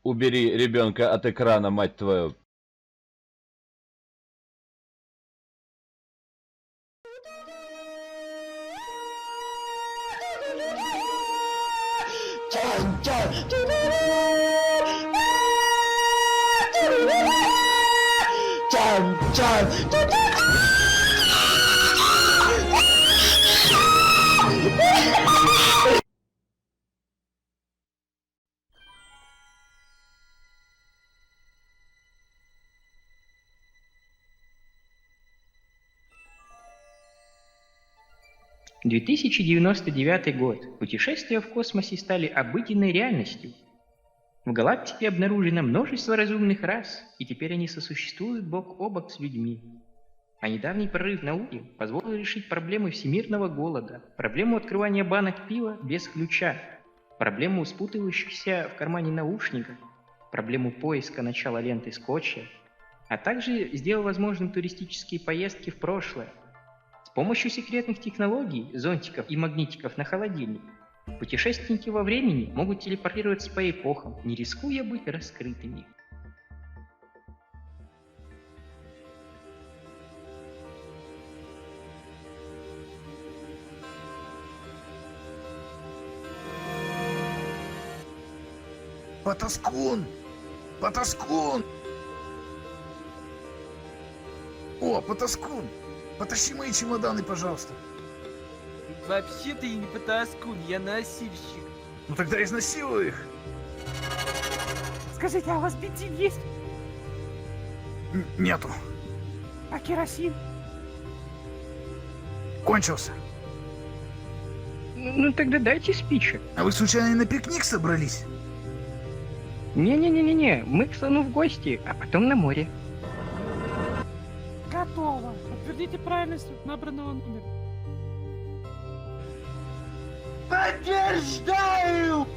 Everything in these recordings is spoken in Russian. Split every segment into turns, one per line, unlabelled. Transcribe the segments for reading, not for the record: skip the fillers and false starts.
Убери ребенка от экрана, мать твою.
— 2099 год. Путешествия в космосе стали обыденной реальностью. В галактике обнаружено множество разумных рас, и теперь они сосуществуют бок о бок с людьми. А недавний прорыв науки позволил решить проблемы всемирного голода, проблему открывания банок пива без ключа, проблему спутывающихся в кармане наушников, проблему поиска начала ленты скотча, а также сделал возможным туристические поездки в прошлое. С помощью секретных технологий, зонтиков и магнитиков на холодильник, путешественники во времени могут телепортироваться по эпохам, не рискуя быть раскрытыми.
Потаскун! Потаскун! О, Потаскун! Потащи мои чемоданы, пожалуйста.
Вообще-то я не потаскун, я носильщик.
Ну тогда изнасилуй их.
Скажите, а у вас бензин есть?
Нету.
А керосин?
Кончился.
Ну тогда дайте спичек.
А вы случайно на пикник собрались?
Не-не-не-не-не, мы к слону в гости, а потом на море.
Готово. Подтвердите правильность набранного номера.
Подтверждаю!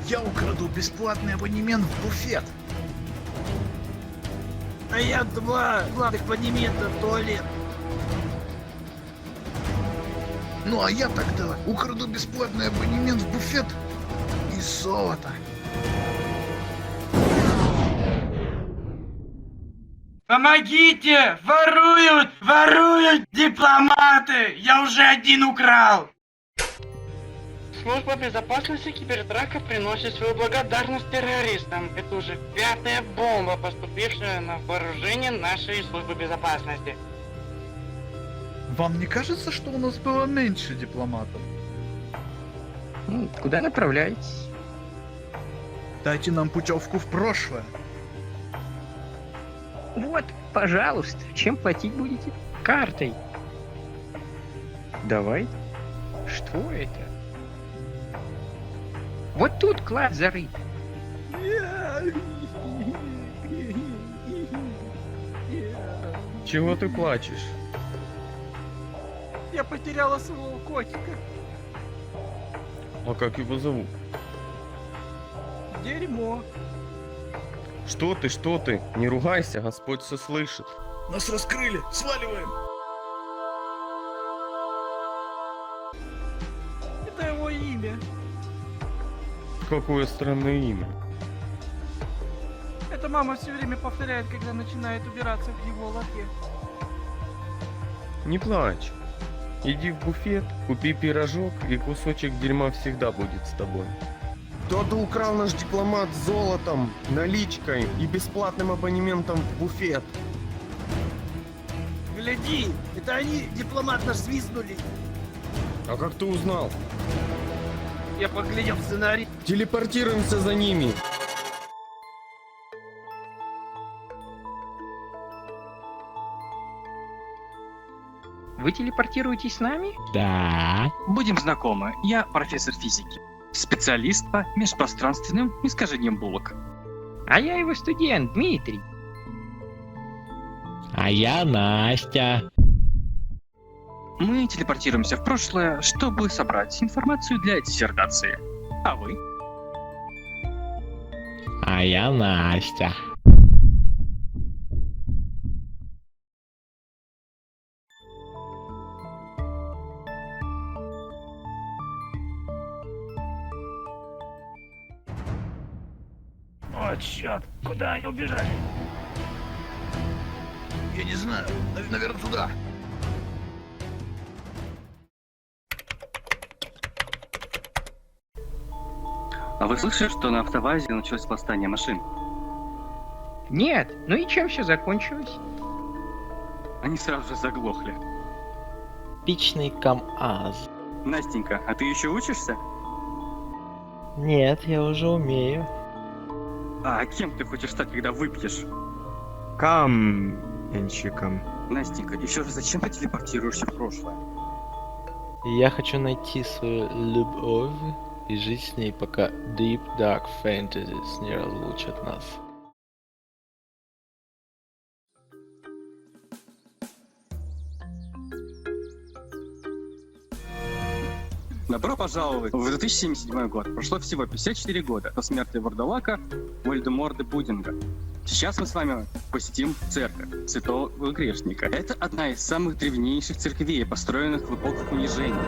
Я украду бесплатный абонемент в буфет.
А я 2 главных абонемента в туалет.
Ну а я тогда украду бесплатный абонемент в буфет и золото.
Помогите! Воруют! Воруют дипломаты! Я уже один украл! Служба безопасности Кибердрака приносит свою благодарность террористам. Это уже 5-я бомба, поступившая на вооружение нашей службы безопасности.
Вам не кажется, что у нас было меньше дипломатов?
Куда направляетесь?
Дайте нам путевку в прошлое.
Вот, пожалуйста, чем платить будете? Картой. Давай. Что это? Вот тут клад зарыт.
Чего ты плачешь?
Я потеряла своего котика.
А как его зовут?
Дерьмо.
Что ты? Не ругайся, Господь все слышит.
Нас раскрыли, сваливаем.
Это его имя.
Какое странное имя.
Это мама все время повторяет, когда начинает убираться в его лотке.
Не плачь. Иди в буфет, купи пирожок, и кусочек дерьма всегда будет с тобой. Кто-то украл наш дипломат с золотом, наличкой и бесплатным абонементом в буфет.
Гляди, это они дипломат наш свистнули.
А как ты узнал?
Я поглядел в сценарий.
Телепортируемся за ними.
Вы телепортируетесь с нами?
Да.
Будем знакомы, я профессор физики, специалист по межпространственным искажениям булок.
А я его студент, Дмитрий.
А я Настя.
Мы телепортируемся в прошлое, чтобы собрать информацию для диссертации. А вы?
А я Настя.
Отсчет. Куда они убежали? Я не знаю. Наверное, туда.
А вы слышали, что на автовазе началось восстание машин?
Нет, ну и чем все закончилось?
Они сразу же заглохли.
Типичный КамАЗ.
Настенька, а ты еще учишься?
Нет, я уже умею.
А кем ты хочешь стать, когда выпьешь?
Каменщиком.
Настенька, и все же зачем ты телепортируешься в прошлое?
Я хочу найти свою любовь и жить с ней, пока Deep Dark Fantasies не разлучат нас.
Добро пожаловать в 2077 год. Прошло всего 54 года со смерти Вурдалака, Вольдеморда Будинга. Сейчас мы с вами посетим церковь Святого Грешника. Это одна из самых древнейших церквей, построенных в эпоху унижения.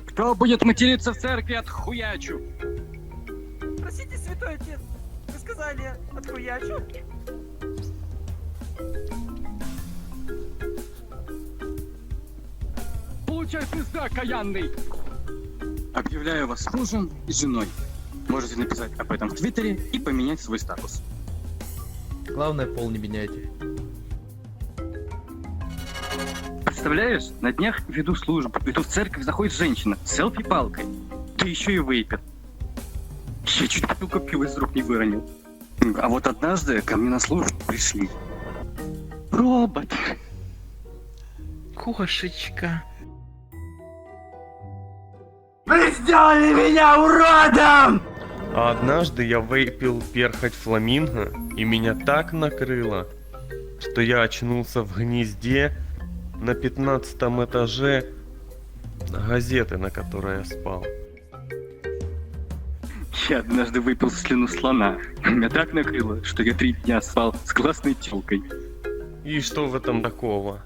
Кто будет материться в церкви, отхуячу!
Простите, святой отец, вы сказали отхуячу?
Получай пизда, каянный! Объявляю вас мужем и женой. Можете написать об этом в Твиттере и поменять свой статус.
Главное, пол не меняйте.
Представляешь, на днях веду службу, и тут в церковь заходит женщина с селфи-палкой. Да еще и вейпер. Я чуть бутылку пива из рук не выронил. А вот однажды ко мне на службу пришли. Робот.
Кошечка.
А однажды я вейпил перхоть фламинго, и меня так накрыло, что я очнулся в гнезде на 15-м этаже газеты, на которой я спал.
Я однажды выпил слюну слона. Меня так накрыло, что я 3 дня спал с классной тёлкой.
И что в этом такого?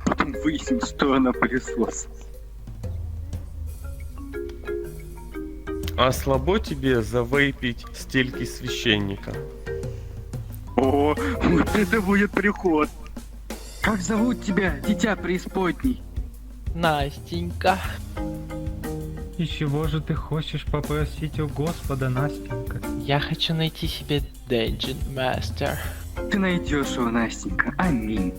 Потом выяснил, что она пылесос.
А слабо тебе завейпить стельки священника?
О, вот это будет приход. Как зовут тебя, дитя преисподней?
Настенька.
И чего же ты хочешь попросить у Господа, Настенька?
Я хочу найти себе Dungeon Master.
Ты найдешь его, Настенька. Аминь.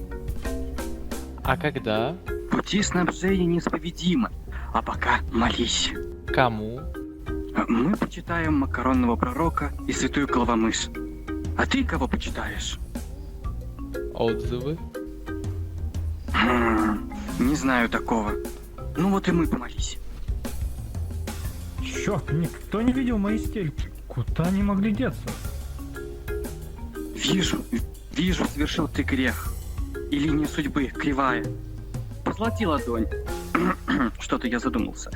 А когда?
Пути снабжения неисповедимы. А пока молись.
Кому?
Мы почитаем макаронного пророка и святую головомышь. А ты кого почитаешь?
Отзывы?
Не знаю такого. Ну вот и мы помолись.
Черт, никто не видел мои стельки. Куда они могли деться?
Вижу, совершил ты грех. И линия судьбы кривая. Позлати ладонь. Что-то я задумался.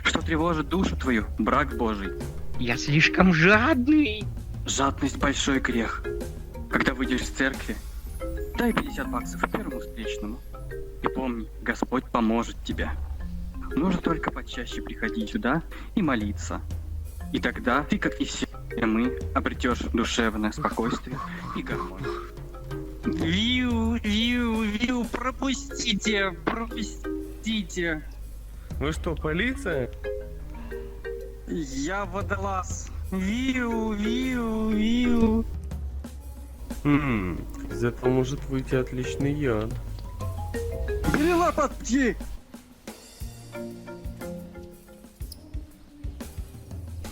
Что тревожит душу твою, брак Божий?
Я слишком жадный.
Жадность — большой грех. Когда выйдешь из церкви, дай $50 первому встречному. И помни, Господь поможет тебе. Нужно только почаще приходить сюда и молиться. И тогда ты, как и все мы, обретешь душевное спокойствие и гармонию. Виу, пропустите.
Вы что, полиция?
Я водолаз. Виу.
Из этого может выйти отличный яд.
Бери лопатки!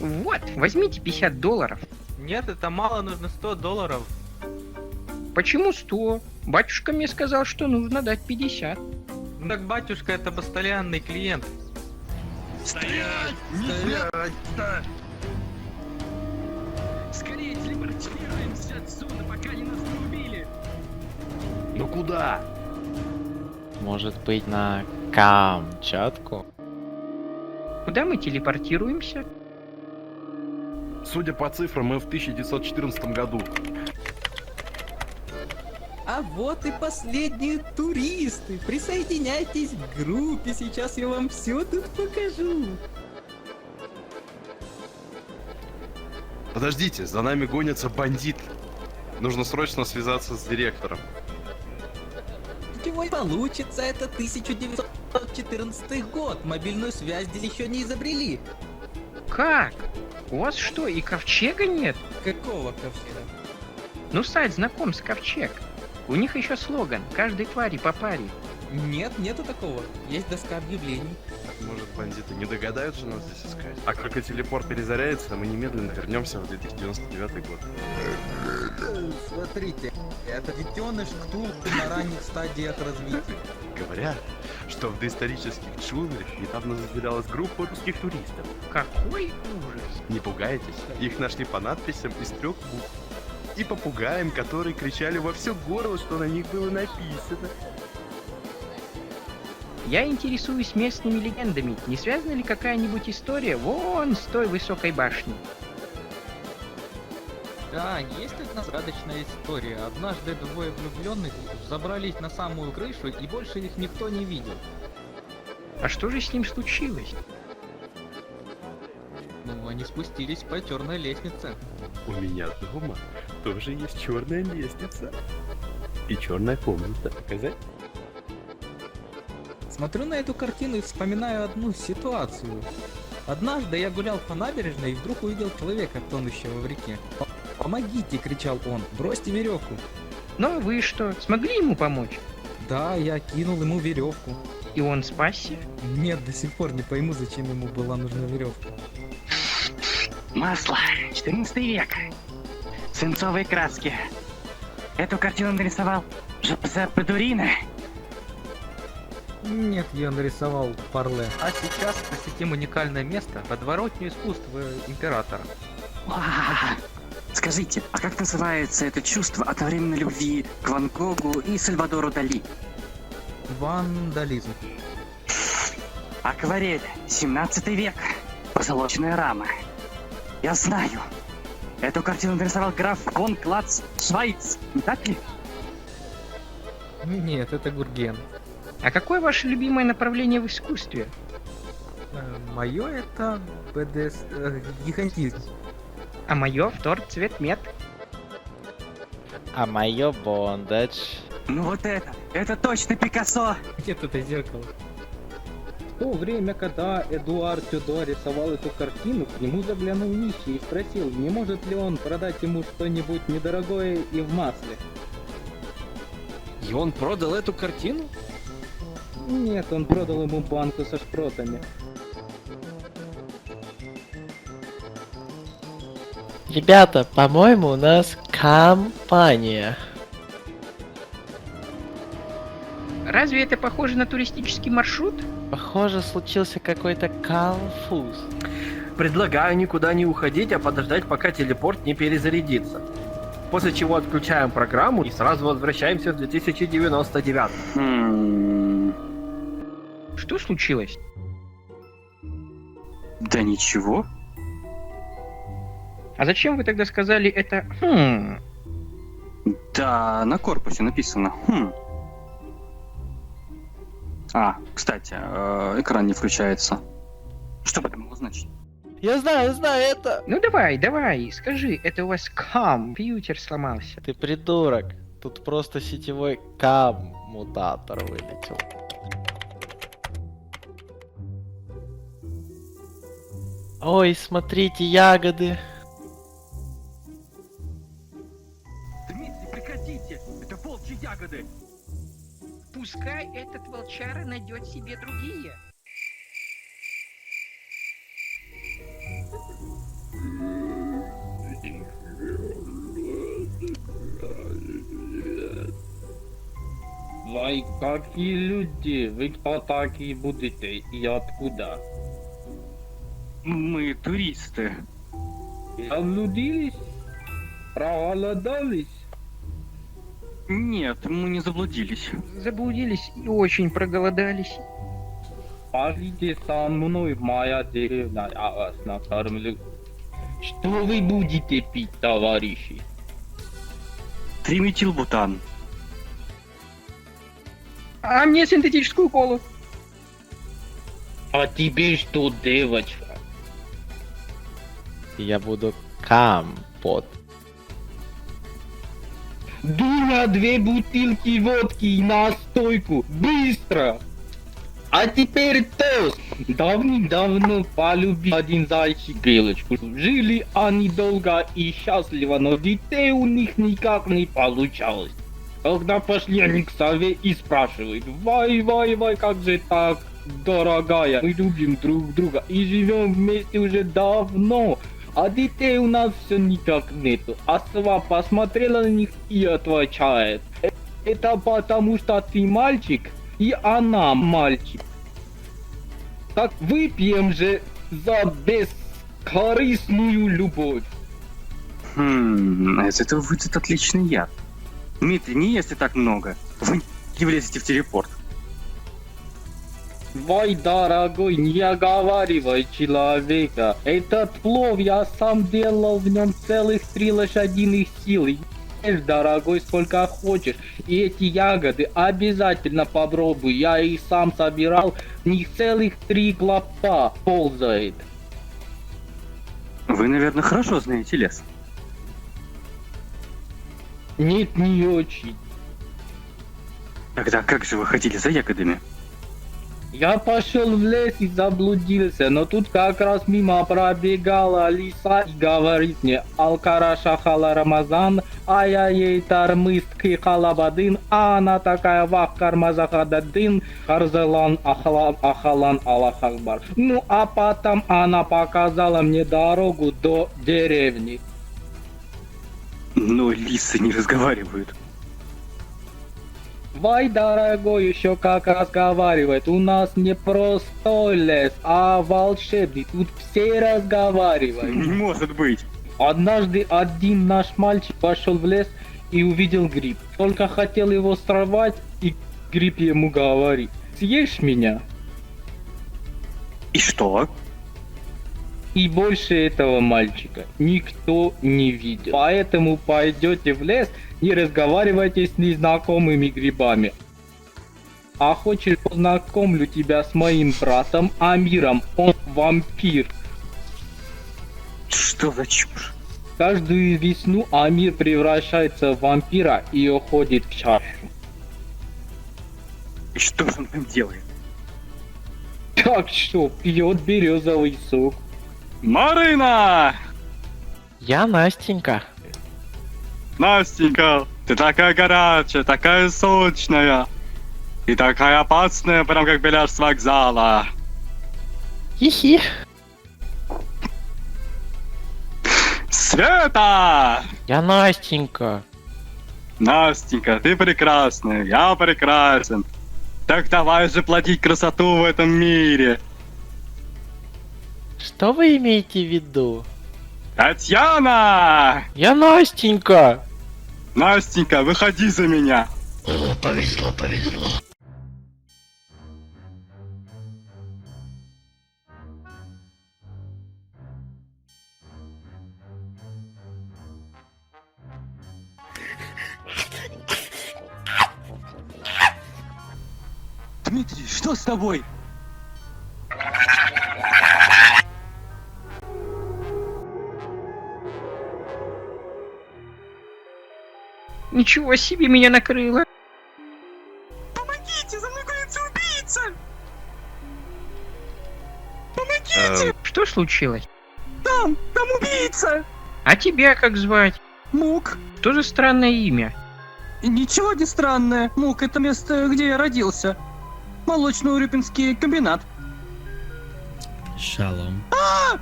Вот, возьмите $50.
Нет, это мало, нужно $100.
Почему 100? Батюшка мне сказал, что нужно дать 50.
Ну так батюшка это постоянный клиент.
Стоять!
Скорее телепортируемся отсюда, пока не нас не убили!
Ну куда?
Может быть, на Камчатку?
Куда мы телепортируемся?
Судя по цифрам, мы в 1914 году.
А вот и последние туристы. Присоединяйтесь к группе, сейчас я вам все тут покажу.
Подождите, за нами гонятся бандиты. Нужно срочно связаться с директором.
Чего и получится, это 1914 год. Мобильную связь здесь еще не изобрели.
Как? У вас что, и ковчега нет?
Какого ковчега?
Ну, сайт знакомств Ковчег. У них еще слоган «Каждой твари по паре».
Нет, нету такого. Есть доска объявлений.
Может, бандиты не догадаются нас здесь искать? А как только телепорт перезаряется, мы немедленно вернемся в 2099 год.
Смотрите, это детеныш Ктулху на ранних стадиях развития.
Говорят, что в доисторических джунглях недавно затерялась группа русских туристов.
Какой ужас!
Не пугайтесь, их нашли по надписям из 3 букв. И попугаям, которые кричали во все горло, что на них было написано.
Я интересуюсь местными легендами. Не связана ли какая-нибудь история вон с той высокой башней?
Да, есть одна загадочная история. Однажды двое влюбленных забрались на самую крышу, и больше их никто не видел.
А что же с ним случилось?
Ну, они спустились по черной лестнице.
У меня дома тоже есть черная лестница. И черная комната. Показать?
Смотрю на эту картину и вспоминаю одну ситуацию. Однажды я гулял по набережной и вдруг увидел человека, тонущего в реке. «Помогите!» — кричал он. «Бросьте веревку!»
Ну а вы что, смогли ему помочь?
Да, я кинул ему веревку.
И он спасся?
Нет, до сих пор не пойму, зачем ему была нужна веревка.
Масло, 14 век. Свинцовые краски. Эту картину нарисовал Жозеппе Дурино.
Нет, я нарисовал Парле. А сейчас посетим уникальное место, подворотню искусства императора.
Скажите, а как называется это чувство одновременно любви к Ван Гогу и Сальвадору Дали?
Вандализм.
Акварель, 17 век. Позолоченная рама. Я знаю. Эту картину нарисовал граф фон Клац Швайц, не так ли?
Нет, это Гурген.
А какое ваше любимое направление в искусстве?
Мое это гигантизм.
А мое втор цвет мед.
А мое бондадж.
Ну вот это точно Пикассо.
Нет, это зеркало. В то время, когда Эдуард Тюдо рисовал эту картину, к нему заглянул нищий и спросил, не может ли он продать ему что-нибудь недорогое и в масле.
И он продал эту картину?
Нет, он продал ему банку со шпротами.
Ребята, по-моему, у нас компания.
Разве это похоже на туристический маршрут?
Похоже, случился какой-то конфуз.
Предлагаю никуда не уходить, а подождать, пока телепорт не перезарядится. После чего отключаем программу и сразу возвращаемся в 2099.
Что случилось?
Да ничего.
А зачем вы тогда сказали это
Да, на корпусе написано А, кстати, экран не включается. Что бы это могло значить?
Я знаю, это...
Ну давай, скажи, это у вас компьютер сломался.
Ты придурок. Тут просто сетевой коммутатор вылетел. Ой, смотрите, ягоды.
Дмитрий, прекратите! Это волчьи ягоды!
Пускай этот волчара найдет себе другие.
Вы какие люди? Вы кто такие будете и откуда?
Мы туристы.
Заблудились? Проголодались?
Нет, мы не заблудились.
Заблудились и очень проголодались.
Пойдите со мной в моя деревня, я вас накормлю. Что вы будете пить, товарищи?
Триметилбутан.
А мне синтетическую колу.
А тебе что, девочка?
Я буду Компот.
Дуня, 2 бутылки водки и настойку. Быстро! А теперь тост. Давным-давно полюбил один зайчик белочку. Жили они долго и счастливо, но детей у них никак не получалось. Когда пошли они к сове и спрашивают: вай, как же так, дорогая? Мы любим друг друга и живем вместе уже давно. А детей у нас все никак нету. А сова посмотрела на них и отвечает: это потому что ты мальчик, и она мальчик. Так выпьем же за бескорыстную любовь.
Из этого выйдет отличный яд. Дмитрий, не ешьте так много. Вы не влезете в телепорт.
Вай, дорогой, не оговаривай человека. Этот плов я сам делал, в нем целых 3 лошадиных силы. Ешь, дорогой, сколько хочешь. И эти ягоды обязательно попробуй. Я их сам собирал, в них целых 3 клопа ползает.
Вы, наверное, хорошо знаете лес.
Нет, не очень.
Тогда как же вы ходили за ягодами?
Я пошел в лес и заблудился, но тут как раз мимо пробегала лиса и говорит мне: Алкара шахала Рамазан, а я ей тармыст халабадын, а она такая: вах кармазахададын, харзалан ахалан Аллах Акбар. Ну а потом она показала мне дорогу до деревни.
Но лисы не разговаривают.
Вай, дорогой, еще как разговаривает. У нас не простой лес, а волшебный. Тут все разговаривают.
Не может быть.
Однажды один наш мальчик пошел в лес и увидел гриб. Только хотел его сорвать, и гриб ему говорит: съешь меня?
И что?
И больше этого мальчика никто не видел. Поэтому пойдете в лес, не разговаривайте с незнакомыми грибами. А хочешь, познакомлю тебя с моим братом Амиром, он вампир.
Что за чушь?
Каждую весну Амир превращается в вампира и уходит в чашу.
И что же он там делает?
Так что, пьет березовый сок.
Марина!
Я Настенька.
Настенька, ты такая горячая, такая сочная. И такая опасная, прям как беляш с вокзала.
Хи-хи.
Света!
Я Настенька.
Настенька, ты прекрасная, я прекрасен. Так давай же платить красоту в этом мире.
Что вы имеете в виду?
Татьяна!
Я Настенька.
Настенька, выходи за меня.
Повезло.
Дмитрий, что с тобой?
Ничего себе, меня накрыло.
Помогите, за мной гонится убийца!
Что случилось?
Там убийца!
А тебя как звать?
Мук.
Тоже странное имя.
Ничего не странное. Мук — это место, где я родился. Молочно-урюпинский комбинат.
Шалом.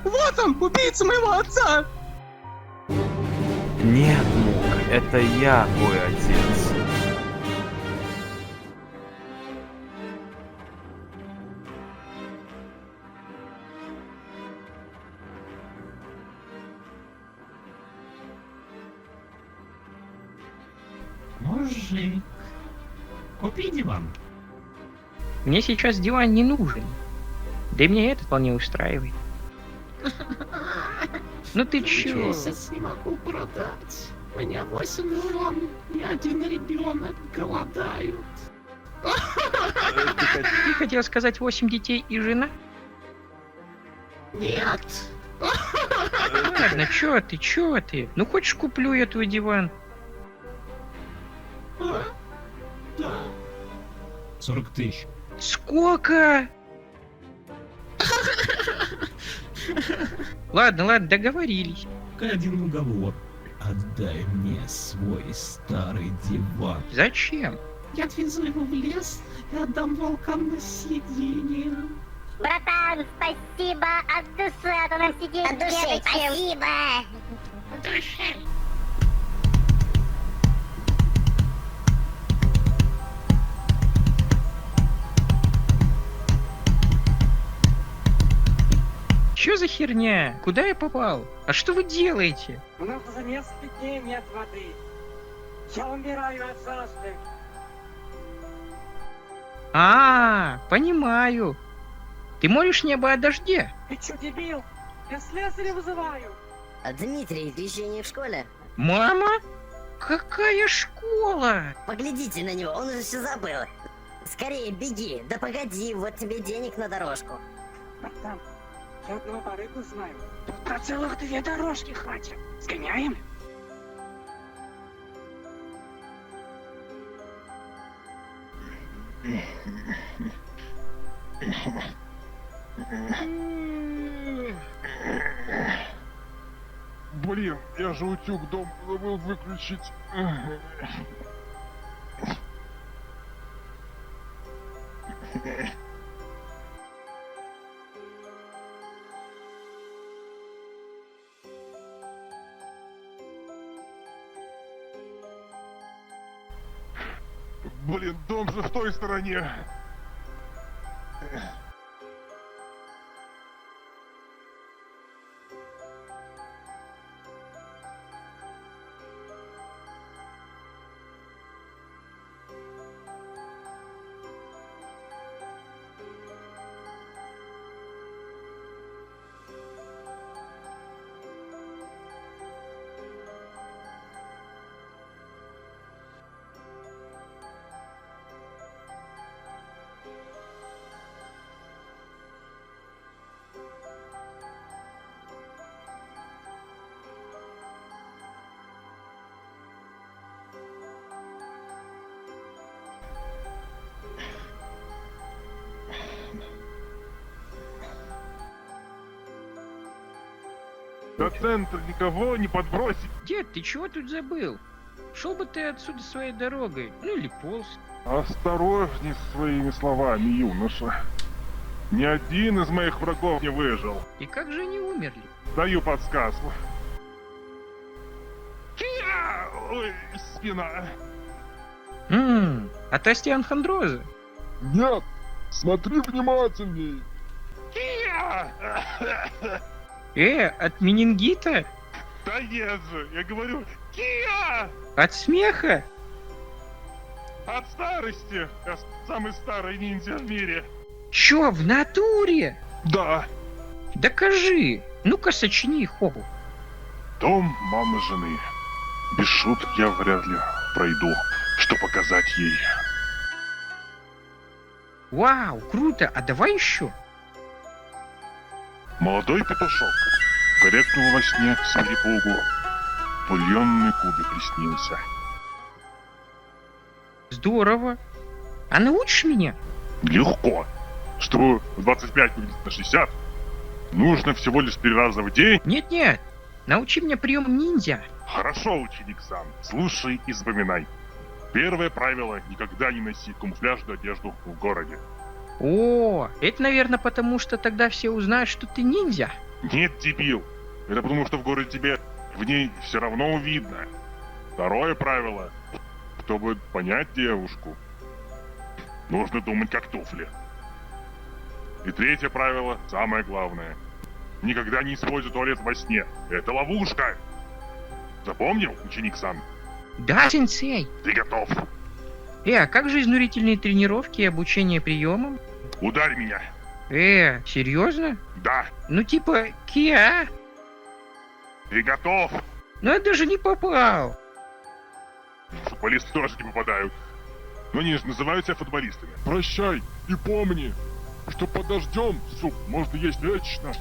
Вот он, убийца моего отца!
Нет, Мук, это я твой отец.
Мужик, купи диван.
Мне сейчас диван не нужен. Да и меня это вполне устраивает. Ну ты чё?
Месяц не могу продать. У меня 8 жен, и 1 ребенок голодают.
Ты хотел сказать 8 детей и жена?
Нет.
Ладно, ладно, чё ты? Ну хочешь куплю я твой диван?
Да. 40 тысяч.
Сколько? Ладно, договорились.
Один уговор. Отдай мне свой старый диван.
Зачем?
Я отвезу его в лес и отдам волкам на съедение.
Братан, спасибо от души, а то нам сидеть
От души, спасибо.
От души.
Чё за херня? Куда я попал? А что вы делаете?
У нас за несколько дней нет воды. Я умираю от жажды.
Понимаю. Ты молишь небо о дожде?
Ты чё, дебил? Я слесаря вызываю.
А Дмитрий, ты еще не в школе?
Мама? Какая школа?
Поглядите на него, он уже все забыл. Скорее беги, да погоди, вот тебе денег на дорожку.
Братан, я одного барыгу знаю. Тут на целых 2 дорожки хватит. Сгоняем?
Блин, я же утюг дом забыл выключить. Блин, дом же в той стороне. До центра никого не подбросить.
Дед, ты чего тут забыл? Шел бы ты отсюда своей дорогой, ну или полз.
Осторожней с своими словами, юноша. Ни один из моих врагов не выжил.
И как же они умерли?
Даю подсказку. Ой, спина.
От остеохондроза.
Нет, смотри внимательней.
От менингита?
Да нет же, я говорю, Кия!
От смеха?
От старости. Я самый старый ниндзя в мире.
Чё, в натуре?
Да.
Докажи. Ну-ка, сочини хобу.
Дом мамы жены. Без шуток я вряд ли пройду, что показать ей.
Вау, круто, а давай еще?
Молодой петушок корректнул во сне свирепогу. Бульонный кубик приснился.
Здорово. А научишь меня?
Легко. Чтобы 25 поделить на 60, нужно всего лишь 3 раза в день.
Нет, научи меня прием ниндзя.
Хорошо, ученик сам. Слушай и запоминай. Первое правило — никогда не носи камуфляжную одежду в городе.
О, это, наверное, потому что тогда все узнают, что ты ниндзя.
Нет, дебил. Это потому что в городе тебе в ней все равно видно. Второе правило. Чтобы понять девушку, нужно думать как туфли. И третье правило, самое главное. Никогда не используй туалет во сне. Это ловушка. Запомнил, ученик сам?
Да, сенсей.
Ты готов?
А как же изнурительные тренировки и обучение приемам?
Ударь меня.
Серьезно?
Да.
Ну типа, Киа?
Ты готов?
Ну я даже не попал.
Футболисты тоже не попадают. Но они же называют себя футболистами. Прощай и помни, что под дождем суп можно есть вечно.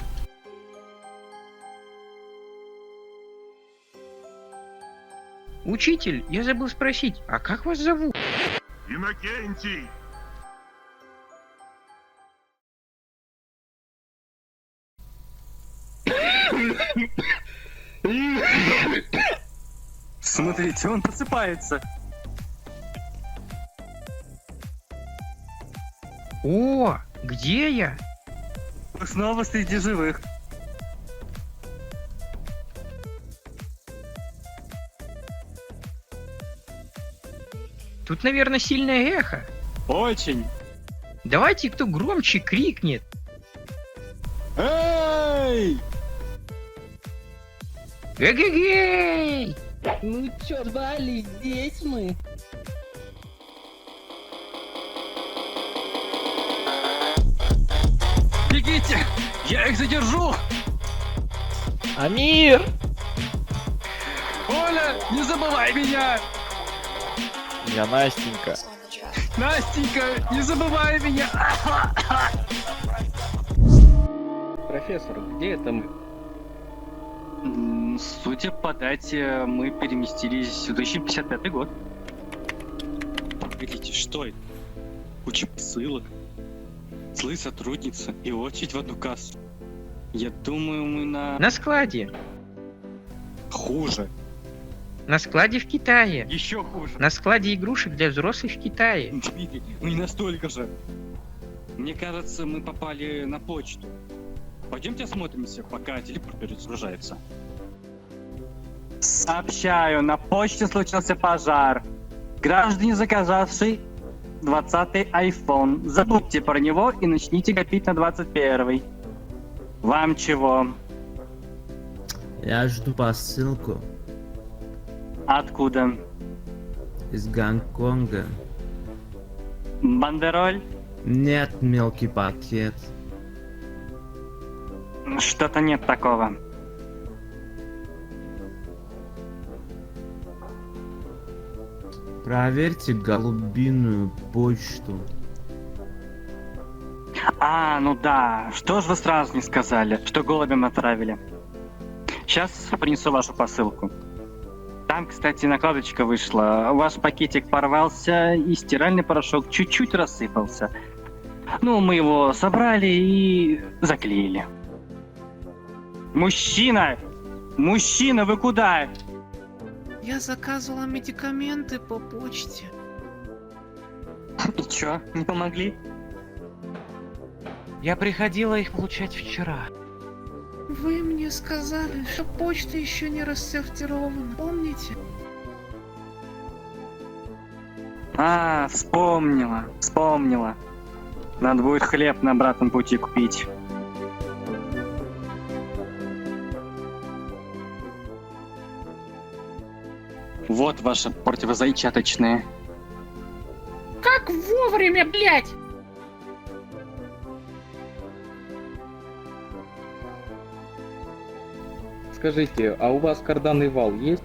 Учитель, я забыл спросить, а как вас зовут?
Иннокентий!
Смотрите, он просыпается.
О, где я?
Вы снова среди живых.
Тут, наверное, сильное эхо.
Очень.
Давайте кто громче крикнет.
Эй!
Эгегей!
Ну чё, Вали, здесь мы.
Бегите! Я их задержу!
Амир!
Оля, не забывай меня!
Я Настенька.
Настенька, не забывай меня!
Профессор, где это мы?
Судя по дате, мы переместились в 2055 год. Погодите, что это? Куча посылок, злые сотрудницы и очередь в одну кассу. Я думаю, мы
На складе.
Хуже.
На складе в Китае.
Еще хуже.
На складе игрушек для взрослых в Китае.
Дмитрий, ну не настолько же. Мне кажется, мы попали на почту. Пойдемте осмотримся, пока телепорт перезагружается. Сообщаю, на почте случился пожар. Граждане, заказавшие 20-й iPhone, забудьте про него и начните копить на 21-й. Вам чего?
Я жду посылку
Откуда?
из Гонконга.
Бандероль?
Нет, мелкий пакет.
Что-то нет такого.
Проверьте голубиную почту.
А, ну да. Что ж вы сразу не сказали, что голубям отправили? Сейчас принесу вашу посылку. Там, кстати, накладочка вышла. Ваш пакетик порвался, и стиральный порошок чуть-чуть рассыпался. Ну, мы его собрали и заклеили. Мужчина! Мужчина, вы куда?
Я заказывала медикаменты по почте.
И чё, не помогли?
Я приходила их получать вчера.
Вы мне сказали, что почта еще не рассортирована, помните?
А, вспомнила. Надо будет хлеб на обратном пути купить. Вот ваши противозачаточные.
Как вовремя, блядь!
Скажите, а у вас карданный вал есть?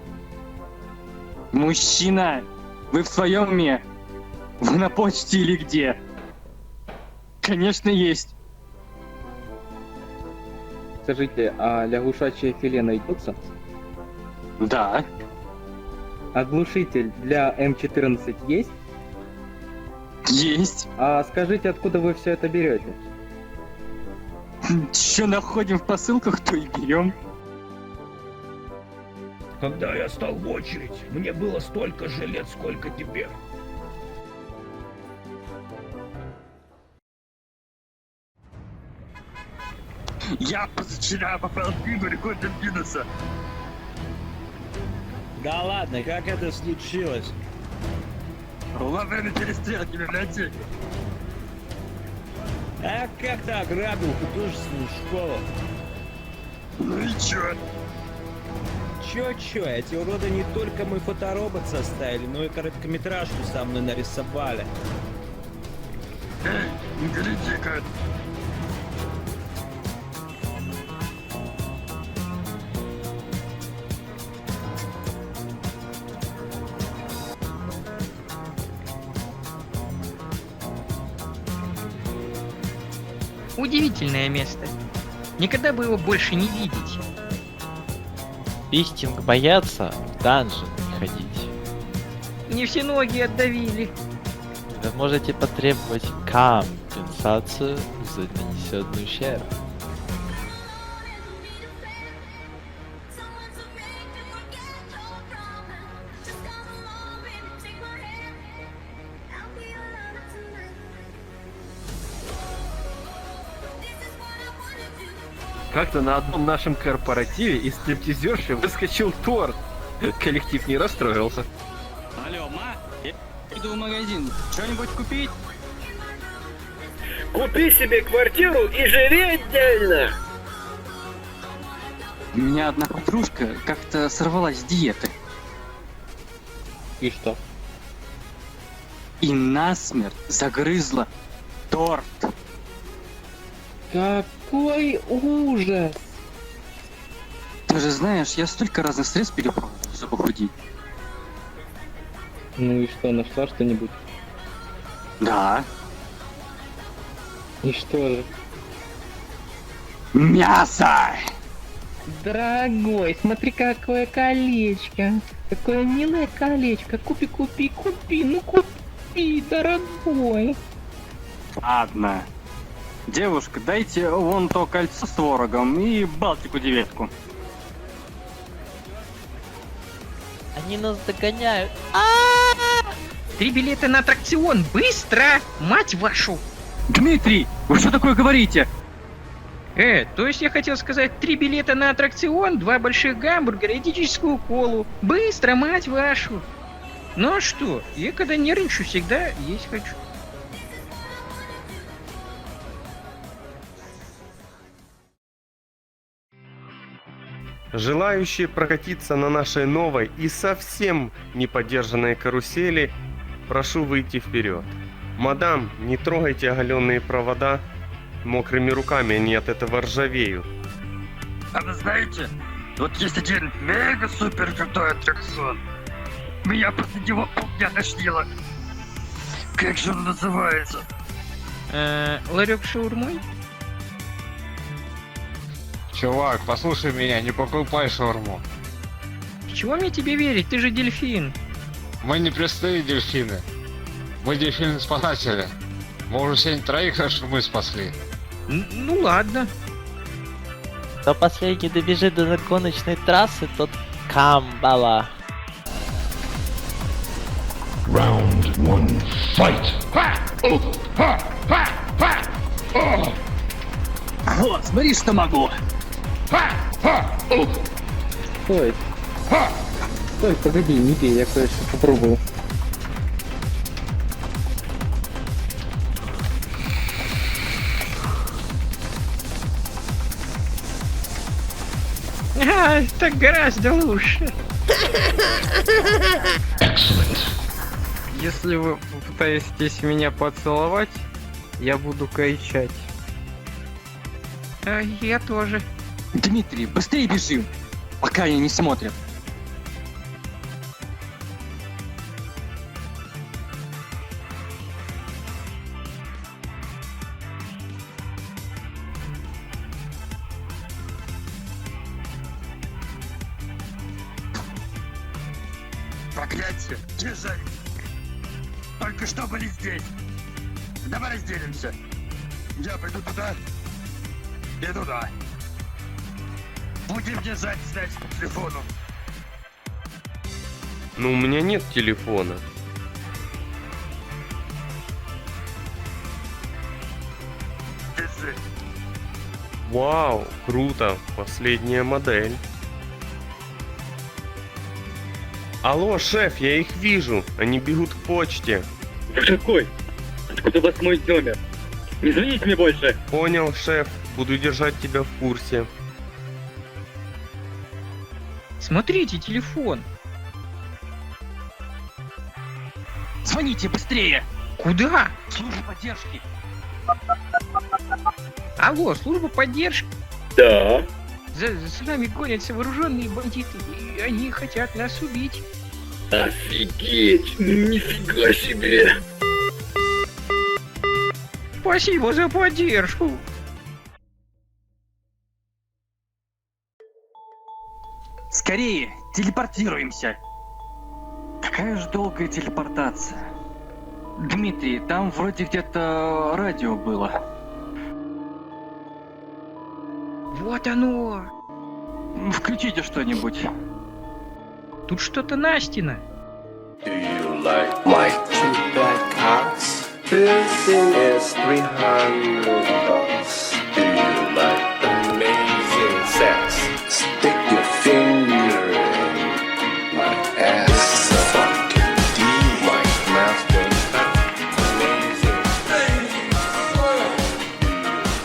Мужчина, вы в своем уме? Вы на почте или где? Конечно, есть.
Скажите, а лягушачье филе найдется?
Да.
А глушитель для М14 есть?
Есть.
А скажите, откуда вы все это берете?
Что находим в посылках, то и берем.
Когда я стал в очередь, мне было столько же лет, сколько тебе.
Я позавчера попал в книгу рекордов Гиннесса.
Да ладно, как это случилось?
Во время перестрелки в библиотеке.
А как ты ограбил художественную школу?
Ну и чё?
Чё, эти уроды не только мой фоторобот составили, но и короткометражку со мной нарисовали.
Эй, гляди-ка.
Удивительное место. Никогда бы его больше не видеть.
Пистинг боятся в данжен ходить.
Мне все ноги отдавили.
Вы можете потребовать компенсацию за нанесенный ущерб.
Как-то на одном нашем корпоративе из стриптизерши выскочил торт. Коллектив не расстроился.
Алло, ма, я иду в магазин. Что-нибудь купить?
Купи себе квартиру и живи отдельно!
У меня одна подружка как-то сорвалась с диеты.
И что?
И насмерть загрызла торт.
Какой ужас!
Ты же знаешь, я столько разных средств перепробовал, чтобы похудеть.
Ну и что, нашла что-нибудь?
Да.
И что же?
Мясо!
Дорогой, смотри, какое колечко. Какое милое колечко. Купи, купи, купи. Ну купи, дорогой.
Ладно. Девушка, дайте вон то кольцо с творогом и Балтику 9.
Они нас догоняют.
3 билета на аттракцион, быстро! Мать вашу!
Дмитрий, вы что такое говорите?
То есть я хотел сказать 3 билета на аттракцион, 2 больших гамбургера и диетическую колу. Быстро, мать вашу! Ну а что, я когда нервничаю, всегда есть хочу.
Желающие прокатиться на нашей новой и совсем не поддержанной карусели, прошу выйти вперед. Мадам, не трогайте оголенные провода, мокрыми руками они от этого ржавеют.
А вы знаете, вот есть один мега-супер крутой аттракцион. Меня после него полдня тошнило. Как же он называется?
Ларек с шаурмой?
Чувак, послушай меня, не покупай шаурму.
Чего мне тебе верить? Ты же дельфин.
Мы не простые дельфины. Мы дельфины-спасатели. Мы уже сегодня 3 мы спасли.
Ну ладно.
Кто последний добежит до гоночной трассы, тот камбала.
Round 1, fight!
Вот, смотри, что могу.
Стой. Стой, погоди, не бей, я кое-что попробую.
Так гораздо лучше.
Если вы попытаетесь меня поцеловать, я буду кричать.
Я тоже.
Дмитрий, быстрее бежим, пока они не смотрят.
Проклятие! Держи! Только что были здесь! Давай разделимся! Я пойду туда и туда. Будем держать связь по телефону.
Ну, у меня нет телефона.
Держи.
Вау, круто, последняя модель. Алло, шеф, я их вижу, они бегут к почте.
Какой? Откуда у вас мой номер? Не звоните мне больше!
Понял, шеф, буду держать тебя в курсе.
Смотрите, телефон.
Звоните быстрее!
Куда?
Служба поддержки.
Алло, служба поддержки.
Да.
За нами гонятся вооруженные бандиты, и они хотят нас убить.
Офигеть! Ну нифига себе!
Спасибо за поддержку.
Скорее, телепортируемся. Какая же долгая телепортация. Дмитрий, там вроде где-то радио было.
Вот оно!
Включите что-нибудь.
Тут что-то Настина.
Do you like my two bad cards? Everything is $300. Do you like amazing sex? Stick your finger in my ass. Fucking D, my master. Amazing. Do you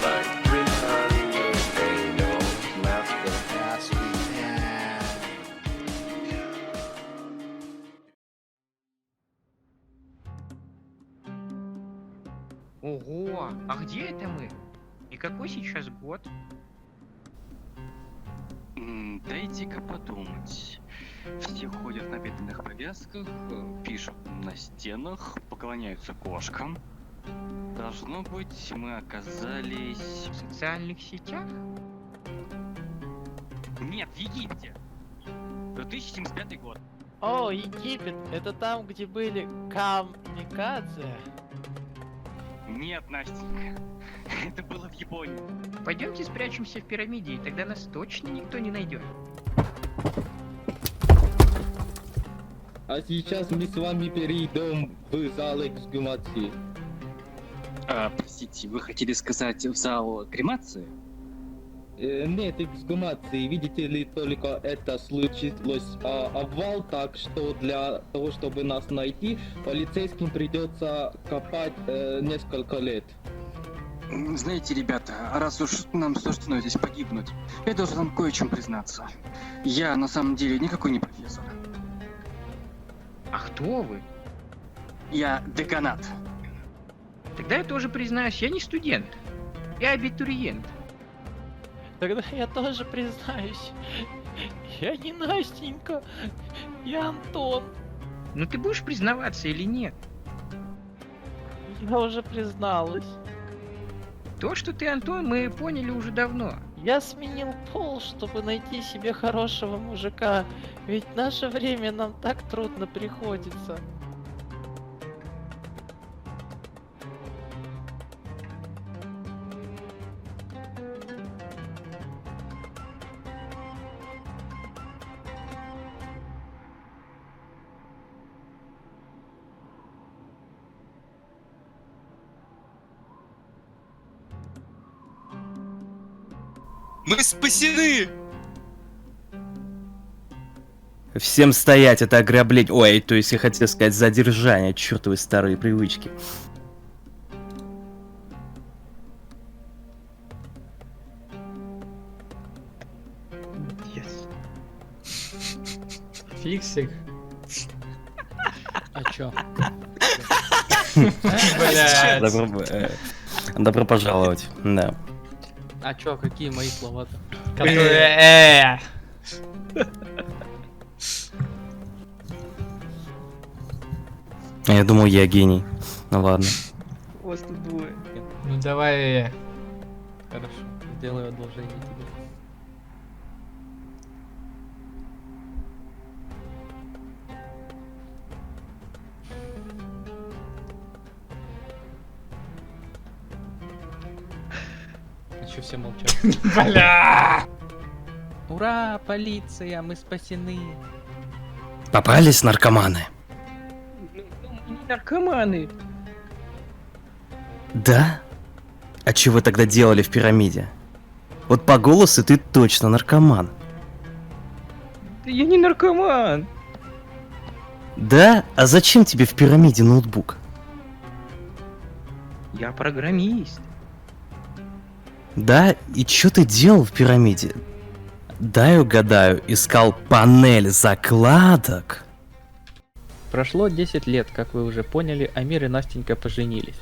like 300? They know master has we have.
Ого, а где это мы? И какой сейчас год?
Дайте-ка подумать. Все ходят на бедренных повязках, пишут на стенах, поклоняются кошкам. Должно быть, мы оказались...
В социальных сетях?
Нет, в Египте. 2075 год.
О, Египет, это там, где были камикадзе?
Нет, Настенька, это было в Японии.
Пойдемте спрячемся в пирамиде, и тогда нас точно никто не найдет.
А сейчас мы с вами перейдем в зал эксгумации.
Простите, вы хотели сказать в зал кремации?
Нет эксгумации, видите ли, только это случилось обвал, так что для того, чтобы нас найти, полицейским придется копать несколько лет.
Знаете, ребята, раз уж нам суждено здесь погибнуть, я должен вам кое-чем признаться. Я на самом деле никакой не профессор.
А кто вы?
Я деканат.
Тогда я тоже признаюсь, я не студент. Я абитуриент.
Тогда я тоже признаюсь. Я не Настенька, я Антон.
Ну ты будешь признаваться или нет?
Я уже призналась.
То, что ты Антон, мы поняли уже давно.
Я сменил пол, чтобы найти себе хорошего мужика. Ведь в наше время нам так трудно приходится.
Мы спасены!
Всем стоять, это ограбление. Ой, то есть я хотел сказать задержание, чертовы старые привычки.
Yes.
Фиксик.
А чё?
Блядь.
Добро пожаловать, да.
А чё, какие мои слова-то?
Я думал, я гений. Ну ладно.
У вас тут двое.
Ну давай.
Хорошо, сделаю одолжение тебе. А чё все молчат?
Бля!
Ура, полиция, мы спасены.
Попались наркоманы?
Не наркоманы.
Да? А что вы тогда делали в пирамиде? Вот по голосу ты точно наркоман.
Да я не наркоман.
Да? А зачем тебе в пирамиде ноутбук?
Я программист.
Да? И что ты делал в пирамиде? Дай угадаю, искал панель закладок?
Прошло 10 лет, как вы уже поняли, Амир и Настенька поженились.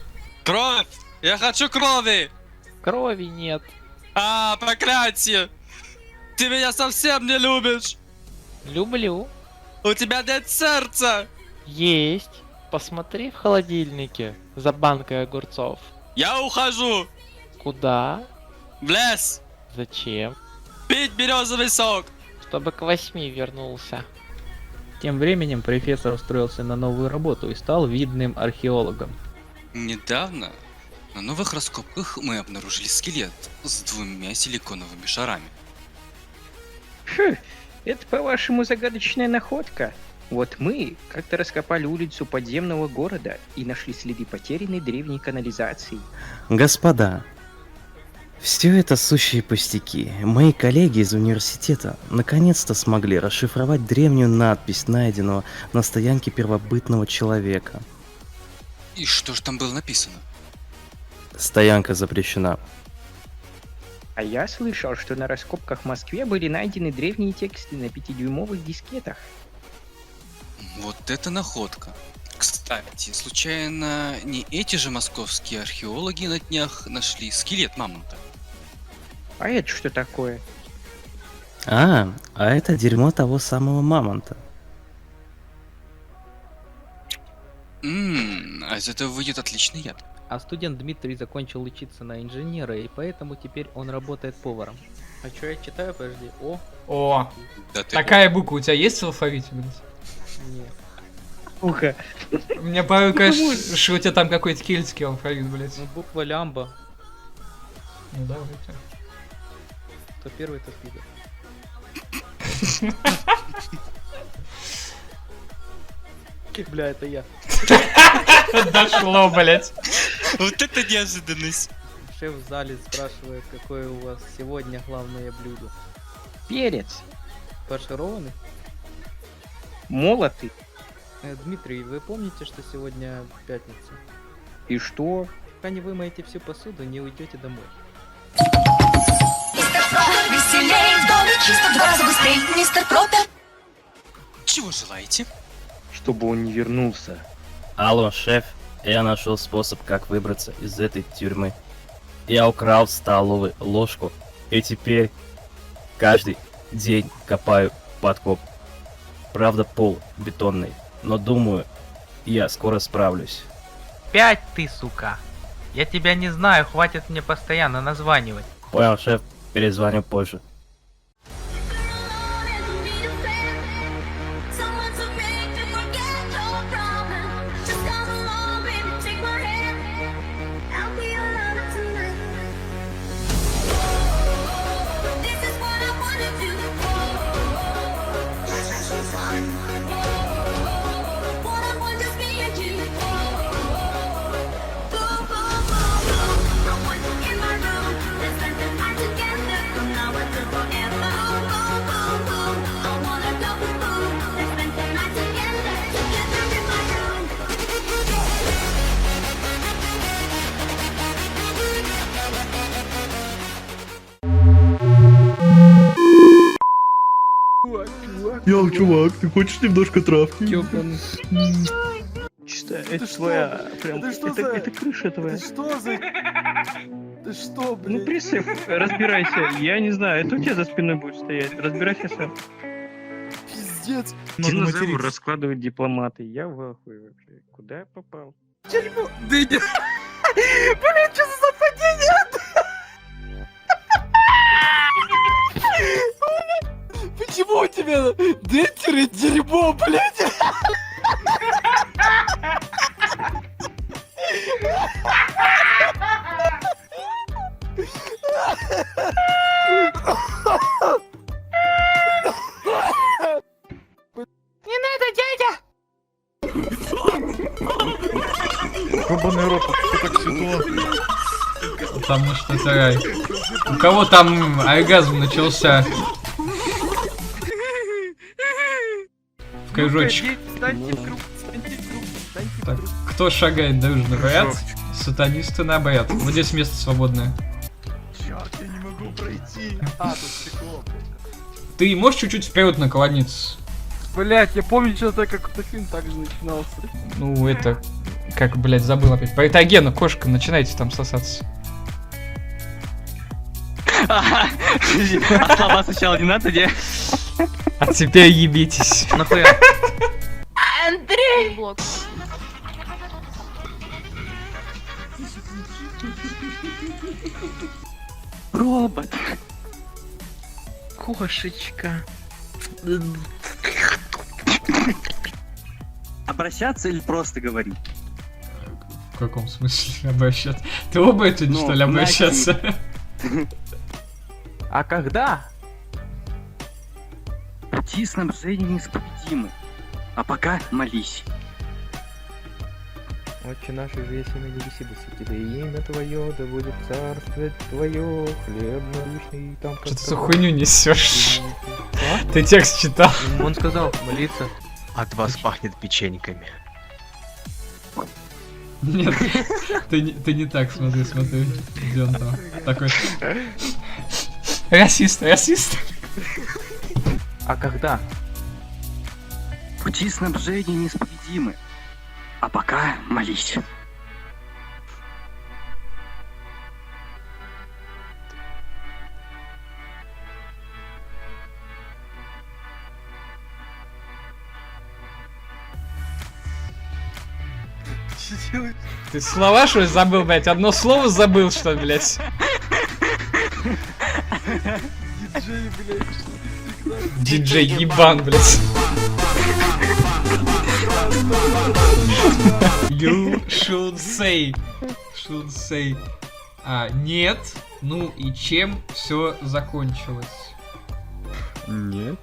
Кровь! Я хочу крови!
Крови нет.
А, проклятие! Ты меня совсем не любишь!
Люблю.
У тебя нет сердца!
Есть. Посмотри в холодильнике за банкой огурцов.
Я ухожу!
Куда?
В лес!
Зачем?
Пить березовый сок!
Чтобы к 8 вернулся.
Тем временем профессор устроился на новую работу и стал видным археологом.
Недавно на новых раскопках мы обнаружили скелет с 2 силиконовыми шарами.
Это, по-вашему, загадочная находка? Вот мы как-то раскопали улицу подземного города и нашли следы потерянной древней канализации.
Господа, все это сущие пустяки. Мои коллеги из университета наконец-то смогли расшифровать древнюю надпись, найденного на стоянке первобытного человека.
И что же там было написано?
Стоянка запрещена.
А я слышал, что на раскопках в Москве были найдены древние тексты на 5-дюймовых дискетах.
Вот это находка. Кстати, случайно не эти же московские археологи на днях нашли скелет мамонта?
А это что такое?
А это дерьмо того самого мамонта.
А из этого выйдет отличный яд.
А студент Дмитрий закончил учиться на инженера, и поэтому теперь он работает поваром. А что я читаю, подожди?
О,
Да ты
такая буква у тебя есть в алфавите, блядь?
Нет.
Уха.
У меня порой кажется, что у тебя там какой-то кельтский алфавит, блядь.
Ну, буква лямба.
Ну давайте.
Кто первый, тот пидор. Бля, это я.
Дошло, блядь.
Вот это неожиданность.
Шеф в зале спрашивает, какое у вас сегодня главное блюдо.
Перец.
Фаршированный?
Молотый.
Дмитрий, вы помните, что сегодня пятница?
И что?
Пока не вымоете всю посуду, не уйдете домой.
Веселей в доме, чисто в 2 раза быстрей, мистер Пропер.
Чего желаете?
Чтобы он не вернулся.
Алло, шеф, я нашел способ, как выбраться из этой тюрьмы. Я украл в столовой ложку, и теперь каждый день копаю подкоп. Правда, пол бетонный, но думаю, я скоро справлюсь.
5 ты, сука. Я тебя не знаю, хватит мне постоянно названивать.
Понял, шеф, перезвоню позже.
Йоу, чувак, ты хочешь немножко травки?
Чисто, это твоя, прям, это крыша твоя.
Что за... Ты что, блин?
Ну, присып, разбирайся, я не знаю, это у тебя за спиной будет стоять, разбирайся сам.
Пиздец.
Динозавр раскладывает дипломаты, я в ахуе вообще. Куда я попал?
Дерьмо. Блин, что за совпадение? Почему у тебя дентеры дерьмо, блядь?
Не надо, дядя!
Гребаный рот, что так светло? Потому что это рай. У кого там оргазм начался? В кружочек. Так, кто шагает дружно в ряд? Сатанисты на обряд. Вот здесь место свободное.
Черт, я не могу пройти. А, тут стекло.
Ты можешь чуть-чуть вперед наклониться?
Блять, я помню, что-то как-то фильм так же начинался.
Ну, это... Как, блять, забыл опять. По этогену, кошка, начинайте там сосаться.
А слова сначала не надо, где?
А теперь ебитесь.
Нахуя?
Андрей!
Робот. Кошечка.
Обращаться или просто говорить?
В каком смысле обращаться? Ты оба это
Ну,
что ли обращаться?
А когда?
Пути снабжения неисповедимы. А пока молись.
Отче наш, же есть на небеси, да тебе имя твое, да будет царствовать твое, хлеб насущный, там как...
Что ты за хуйню несешь? Ты текст читал?
Он сказал молиться.
От вас пахнет печеньками.
Нет, ты не так смотри, где он там. Такой... Расист.
А когда?
Пути снабжения неисповедимы. А пока молись.
Ты слова что ли забыл, блядь? Одно слово забыл, что ли, блядь?
Диджей, блядь.
Диджей ебан, блядь. You should say. Нет. Ну и чем все закончилось?
Нет.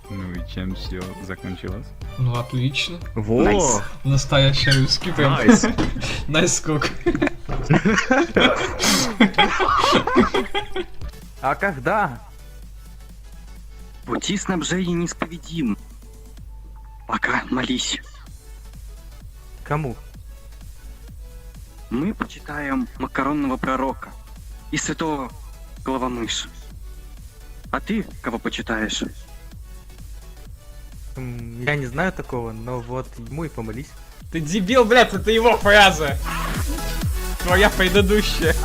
Ну и чем все закончилось?
Ну отлично.
Во! Nice.
Настоящий русский прям. Найс скок.
А когда?
Пути снабжения неисповедимы. Пока молись.
Кому?
Мы почитаем макаронного пророка и святого Главомыша. А ты кого почитаешь?
Я не знаю такого, но вот ему и помолись.
Ты дебил, блядь, это его фраза. Твоя предыдущая.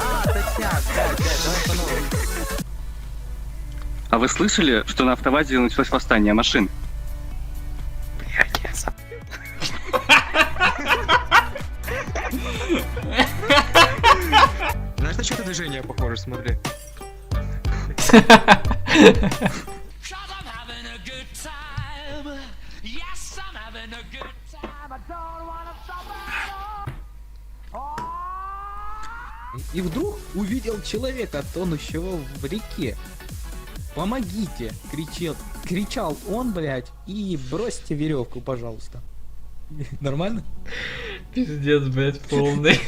А вы слышали, что на автовазе началось восстание машин?
Знаешь, на что это движение похоже, смотри.
И вдруг увидел человека, тонущего в реке. Помогите! Кричал он, блядь, и бросьте веревку, пожалуйста. Нормально?
Пиздец, блядь, полный.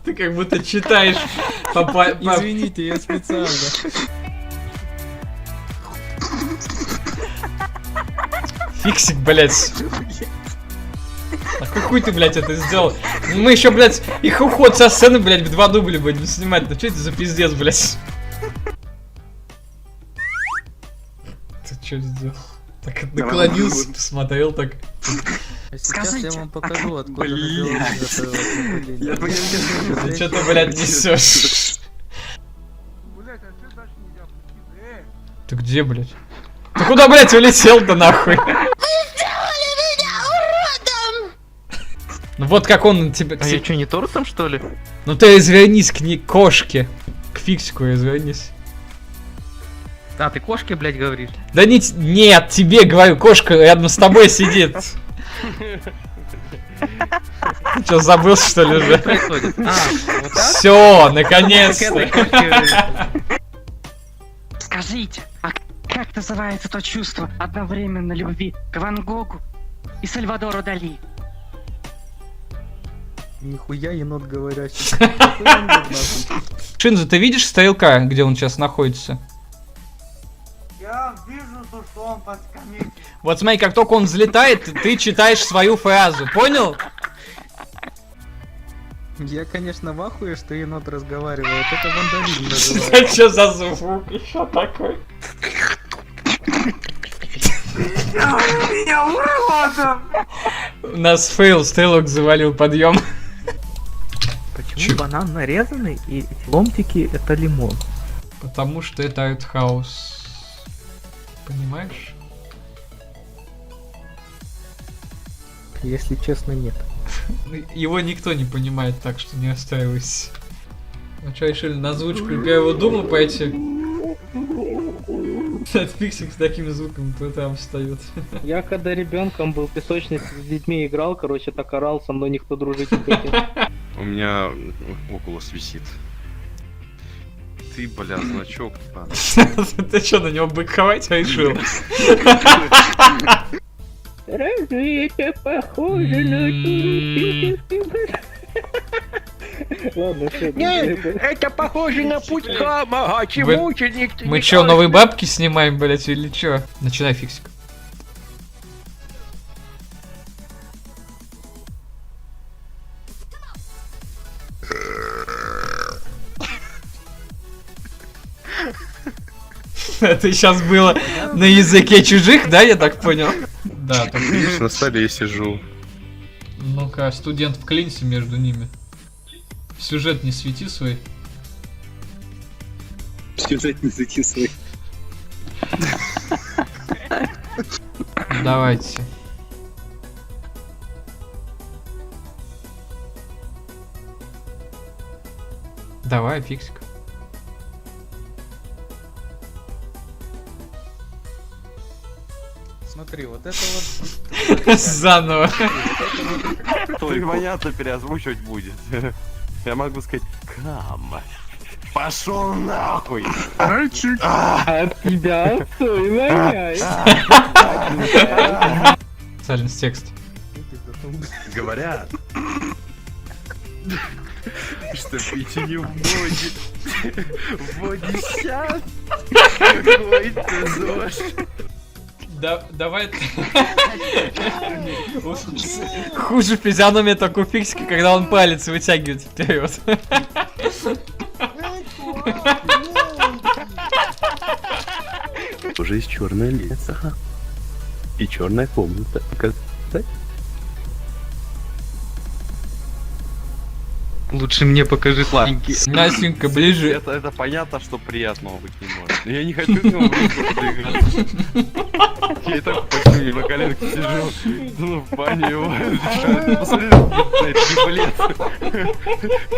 Ты как будто читаешь
Извините, я специально.
Фиксик, блядь. А какой ты, блядь, это сделал? Мы еще, блядь, их уход со сцены, блядь, в 2 дубля будем снимать. Ну что это за пиздец, блядь? Ты что сделал? Так наклонился, посмотрел так.
А сейчас я вам покажу, откуда началось это нападение.
Ты что ты, блядь, несешь? Ты где, блядь? Ты куда, блядь, улетел-то нахуй? Ну вот как он тебе...
А я что, не тортом, что ли?
Ну ты извернись к кошке. К фиксику извернись.
А, ты кошке, блядь, говоришь?
Да нет, тебе говорю, кошка рядом с тобой сидит. Ты что, забыл, что ли, уже? Все, наконец-то.
Скажите, а как называется то чувство одновременно любви к Ван Гогу и Сальвадору Дали?
Нихуя енот говорящий.
Шинзо, ты видишь стрелка, где он сейчас находится?
Я вижу то, что он под скамейкой.
Вот смотри, как только он взлетает, ты читаешь свою фразу, понял?
Я, конечно, в ахуе, что енот разговаривает. Это вандализм называется.
Это что за звук еще такой?
Меня уродом!
У нас фейл, стрелок завалил подъем.
Почему банан нарезанный и эти ломтики это лимон?
Потому что это артхаус. Понимаешь?
Если честно, нет.
Его никто не понимает, так что не расстраивайся. Ну что, решили на озвучку первого Дума пойти? Фиксик с такими звуками по утрам встает.
Я когда ребенком был в песочнице с детьми играл, короче, так орал, со мной никто дружить не хотел.
У меня Oculus висит. Ты, бля, значок.
Ты что, на него быковать решил?
Разве это похоже на
Ладно, все.
Нет, это похоже на путь Хама, а чему ученик?
Мы чё, новые бабки снимаем, блять, или чё? Начинай, Фиксик. Это сейчас было на языке чужих, да, я так понял? Да, так.
Видишь, на столе сижу.
Ну-ка, студент вклинься между ними. Сюжет не свети свой.
Сюжет не свети свой.
Давайте. Давай, Фиксик.
Смотри, вот это вот...
Заново.
Ты понятно переозвучивать будет. Я могу сказать «Кам». Пошел нахуй!
От тебя отстой воняет.
Сальность текст.
Говорят, что печенье в воде. В воде сейчас. Какой-то ЗОЖ.
Да, давай. Хуже физиономия только у Фиксика, когда он палец вытягивает вперед.
Уже есть черное лицо. И черная комната. Показать?
Лучше мне покажи сладенький.
Настенька, ближе.
Это понятно, что приятного быть не может. Я не хочу к нему просто подыграть. Я и так почти на коленке сижу. Ну, в бане его. Посмотри на этот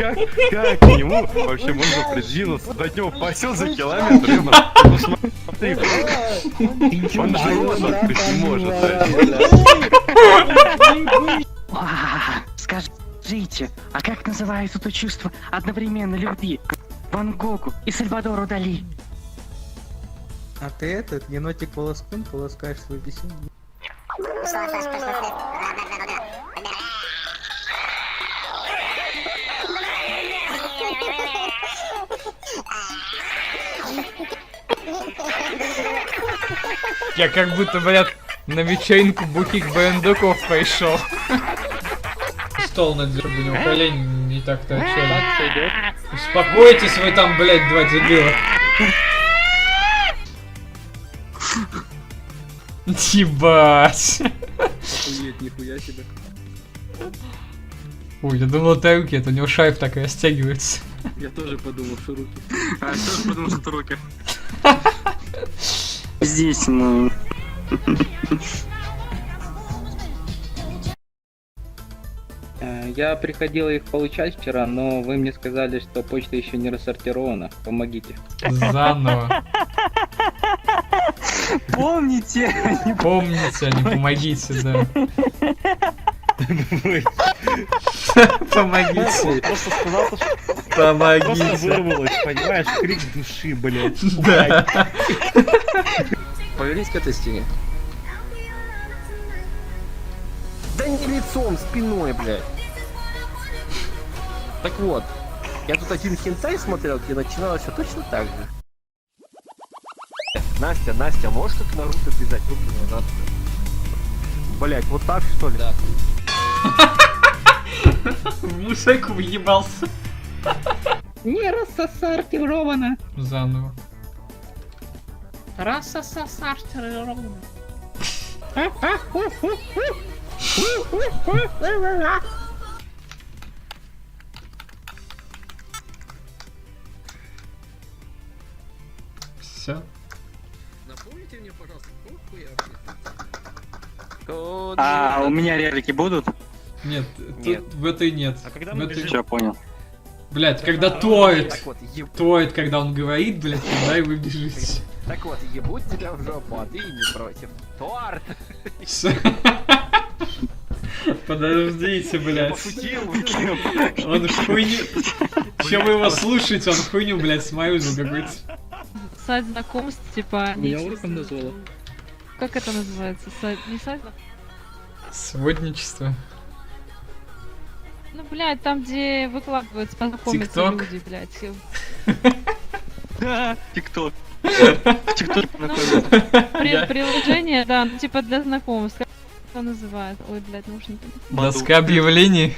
как к нему вообще можно придвинуться? До него пасет за километр. Ну смотри, он же рот открыть не может.
Скажите, а как называется то чувство одновременно любви к Ван Гогу и Сальвадору Дали?
А ты этот, енотик полоскун, полоскаешь свой писюн?
Я как будто, блядь, на вечеринку бухих бандуков пришел. Стол надо, чтобы у него колени не так торчали. Успокойтесь вы там, блядь, два дебила. Ебать.
Охуеть, нихуя себе.
Ой, я думал, это руки, это у него шайф так и растягивается.
Я тоже подумал, что руки.
А я тоже подумал, что это руки. Здесь, ну...
Я приходил их получать вчера, но вы мне сказали, что почта еще не рассортирована. Помогите.
Заново.
Помните!
Помните, а не помогите, да. Помогите.
Просто сказал, что
Помогите.
просто вырвалось, понимаешь, крик души, блядь.
Да.
Повернись к этой стене.
Да не лицом, спиной, блядь. Так вот, я тут один хентай смотрел, где начиналось все точно так же. Настя, можешь как Наруто вязать руки назад? Блять, вот так что ли? Да.
В мусайку въебался.
Не рассосортировано.
Заново.
Рассосортировано.
Все.
Напомните мне, пожалуйста,
А у меня реалики будут?
Нет, тут в этой нет.
А когда
в
мы
этой...
бежим?
Все, понял.
Блять, когда тоет, когда он говорит, блять, тогда и вы бежите.
Так вот, ебут тебя в жопу, а ты не против. Торт!
Подождите, блять.
Пошутил,
Он хуйню... Че вы его слушаете, он хуйню, блять, смою за какой-то.
Сайт знакомств, типа...
Меня урком назвала.
Как это называется? Сайт... Не сайт знакомств?
Сводничество.
Ну, блядь, там, где выкладываются познакомиться
TikTok?
люди, блядь.
ТикТок.
Приложение, да, ну, типа для знакомств. Как это называют? Ой, блядь, наушники.
Доска объявлений.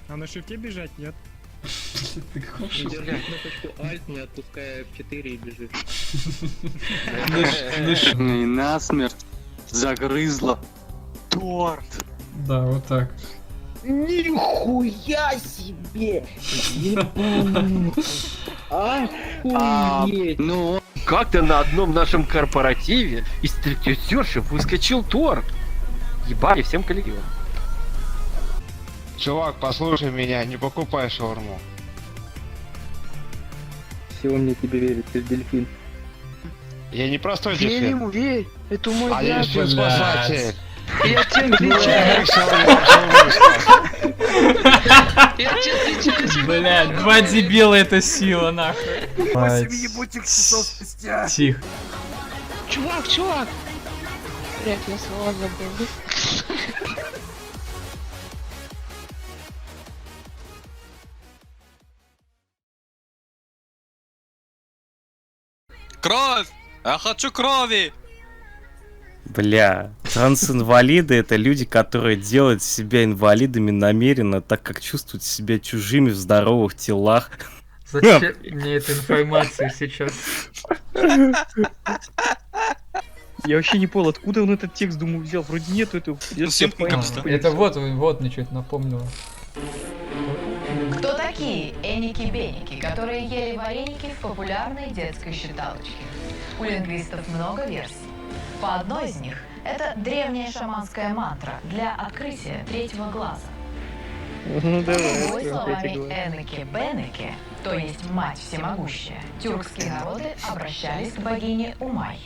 А на шифте бежать нет?
Ты хочешь?
Держи кнопочку Alt, не отпуская F4 и бежишь.
И насмерть загрызла торт.
Да, вот так.
Нихуя себе! Охуеть!
Ну,
как-то на одном нашем корпоративе из стриптизерши выскочил торт. Ебали всем коллегам.
Чувак, послушай меня, не покупай шаурму.
Всего мне тебе верить, ты дельфин.
Я не простой
Верь
дельфин.
ему, верь! Это мой
А я
брат.
еще спасатель.
Я тебе отвечаю!
Блядь, два дебила это сила, нахуй.
8 ебучих часов спустя.
Тихо.
Чувак! Блядь, я слова забыл.
Кровь! Я хочу крови!
Бля, трансинвалиды это люди, которые делают себя инвалидами намеренно, так как чувствуют себя чужими в здоровых телах.
Зачем мне эта информация сейчас?
Я вообще не понял, откуда он этот текст, думаю, взял. Вроде нету этого.
Это вот мне что-то напомнило.
Кто такие эники-беники, которые ели вареники в популярной детской считалочке? У лингвистов много версий. По одной из них это древняя шаманская мантра для открытия третьего глаза. Другой словами эники-беники, то есть мать всемогущая, тюркские народы обращались к богине Умай.